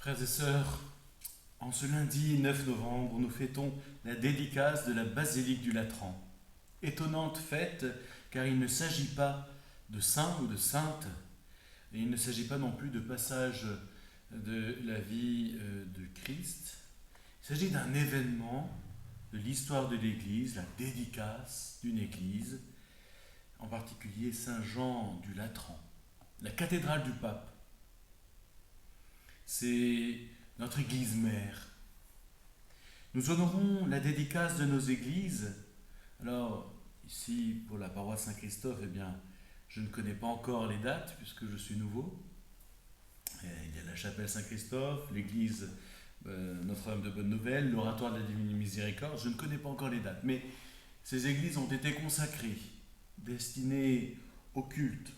Frères et sœurs, en ce lundi 9 novembre, nous fêtons la dédicace de la basilique du Latran. Étonnante fête, car il ne s'agit pas de saint ou de sainte, et il ne s'agit pas non plus de passage de la vie de Christ. Il s'agit d'un événement de l'histoire de l'Église, la dédicace d'une Église, en particulier Saint Jean du Latran, la cathédrale du pape. C'est notre Église mère. Nous honorons la dédicace de nos églises. Alors, ici, pour la paroisse Saint-Christophe, eh bien, je ne connais pas encore les dates, puisque je suis nouveau. Il y a la chapelle Saint-Christophe, l'église Notre-Dame de Bonne Nouvelle, l'oratoire de la Divine Miséricorde. Je ne connais pas encore les dates, mais ces églises ont été consacrées, destinées au culte.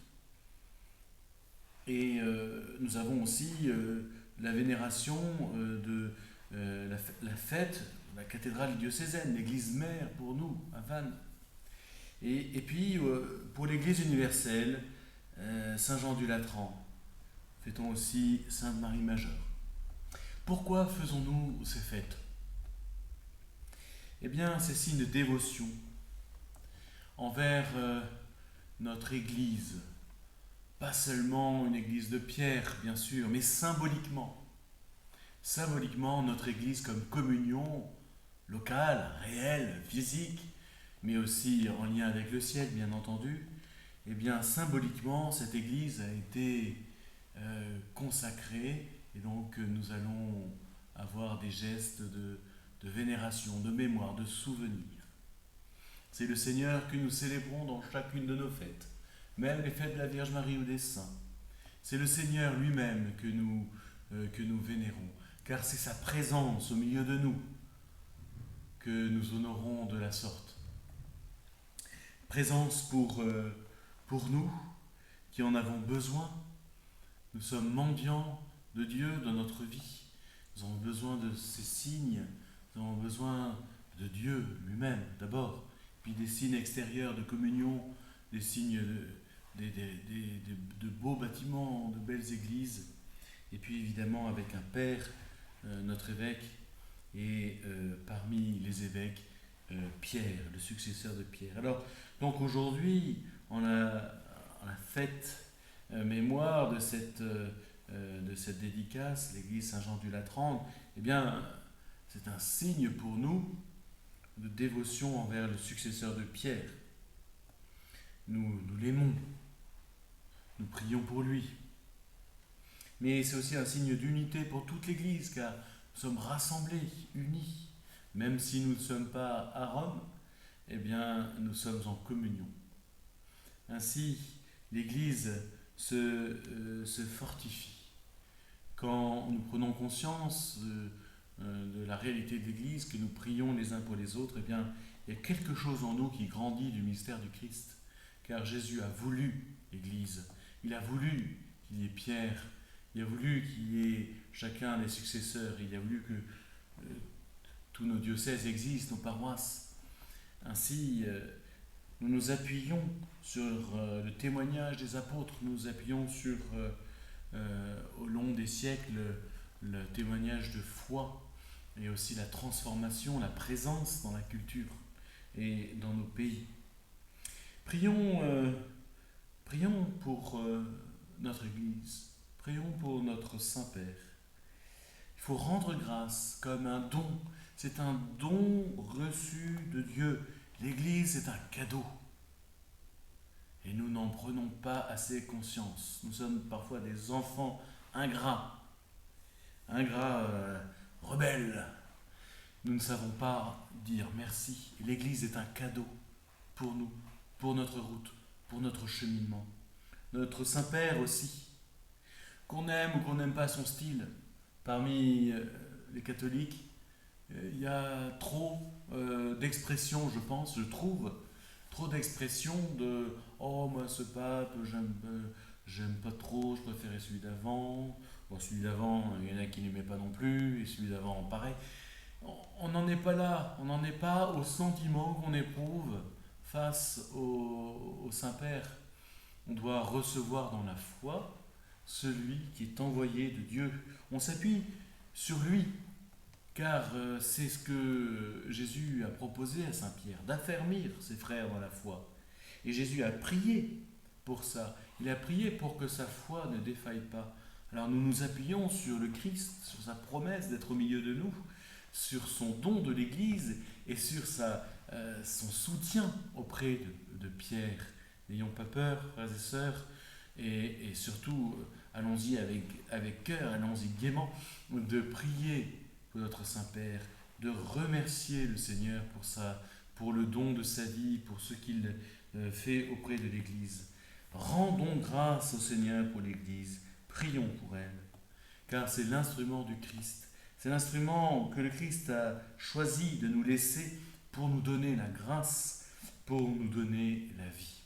Et nous avons aussi la vénération de la fête de la cathédrale diocésaine, l'église mère pour nous, à Vannes. Et puis, pour l'église universelle, Saint Jean du Latran, fêtons aussi Sainte Marie Majeure. Pourquoi faisons-nous ces fêtes? Eh bien, c'est signe de dévotion envers notre église. Pas seulement une église de pierre, bien sûr, mais symboliquement. Symboliquement, notre église comme communion locale, réelle, physique, mais aussi en lien avec le ciel, bien entendu. Eh bien, symboliquement, cette église a été consacrée, et donc nous allons avoir des gestes de vénération, de mémoire, de souvenir. C'est le Seigneur que nous célébrons dans chacune de nos fêtes, même les fêtes de la Vierge Marie ou des saints. C'est le Seigneur lui-même que nous vénérons, car c'est sa présence au milieu de nous que nous honorons de la sorte. Présence pour nous qui en avons besoin. Nous sommes mendiants de Dieu dans notre vie. Nous avons besoin de ces signes, nous avons besoin de Dieu lui-même d'abord, puis des signes extérieurs de communion, des signes de beaux bâtiments, de belles églises, et puis évidemment avec un père, notre évêque, et parmi les évêques, Pierre, le successeur de Pierre. Alors, donc aujourd'hui, on a fête mémoire de cette dédicace, l'église Saint-Jean du Latran. Eh bien, c'est un signe pour nous de dévotion envers le successeur de Pierre. Nous l'aimons, nous prions pour lui. Mais c'est aussi un signe d'unité pour toute l'Église, car nous sommes rassemblés, unis. Même si nous ne sommes pas à Rome, eh bien, nous sommes en communion. Ainsi, l'Église se fortifie. Quand nous prenons conscience de la réalité de l'Église, que nous prions les uns pour les autres, eh bien, il y a quelque chose en nous qui grandit du mystère du Christ. Car Jésus a voulu l'Église. Il a voulu qu'il y ait Pierre. Il a voulu qu'il y ait chacun des successeurs. Il a voulu que tous nos diocèses existent, nos paroisses. Ainsi, nous nous appuyons sur le témoignage des apôtres. Nous nous appuyons sur, au long des siècles, le témoignage de foi et aussi la transformation, la présence dans la culture et dans nos pays. Prions pour notre Église, prions pour notre Saint-Père. Il faut rendre grâce comme un don, c'est un don reçu de Dieu. L'Église est un cadeau et nous n'en prenons pas assez conscience. Nous sommes parfois des enfants ingrats, rebelles. Nous ne savons pas dire merci. L'Église est un cadeau pour nous, pour notre route, pour notre cheminement. Notre Saint-Père aussi, qu'on aime ou qu'on n'aime pas son style, parmi les catholiques, il y a trop d'expressions, je trouve, trop d'expressions de « Oh, moi ce pape, j'aime pas trop, je préférais celui d'avant. » Bon, celui d'avant, il y en a qui n'aimaient pas non plus, et celui d'avant, pareil. On n'en est pas là, on n'en est pas au sentiment qu'on éprouve face au Saint-Père. On doit recevoir dans la foi celui qui est envoyé de Dieu. On s'appuie sur lui, car c'est ce que Jésus a proposé à Saint Pierre, d'affermir ses frères dans la foi. Et Jésus a prié pour ça. Il a prié pour que sa foi ne défaille pas. Alors nous nous appuyons sur le Christ, sur sa promesse d'être au milieu de nous, sur son don de l'Église et sur son soutien auprès de Pierre. N'ayons pas peur, frères et sœurs, et surtout, allons-y avec cœur, allons-y gaiement, de prier pour notre Saint-Père, de remercier le Seigneur pour le don de sa vie, pour ce qu'il fait auprès de l'Église. Rendons grâce au Seigneur pour l'Église, prions pour elle, car c'est l'instrument du Christ. C'est l'instrument que le Christ a choisi de nous laisser pour nous donner la grâce, pour nous donner la vie.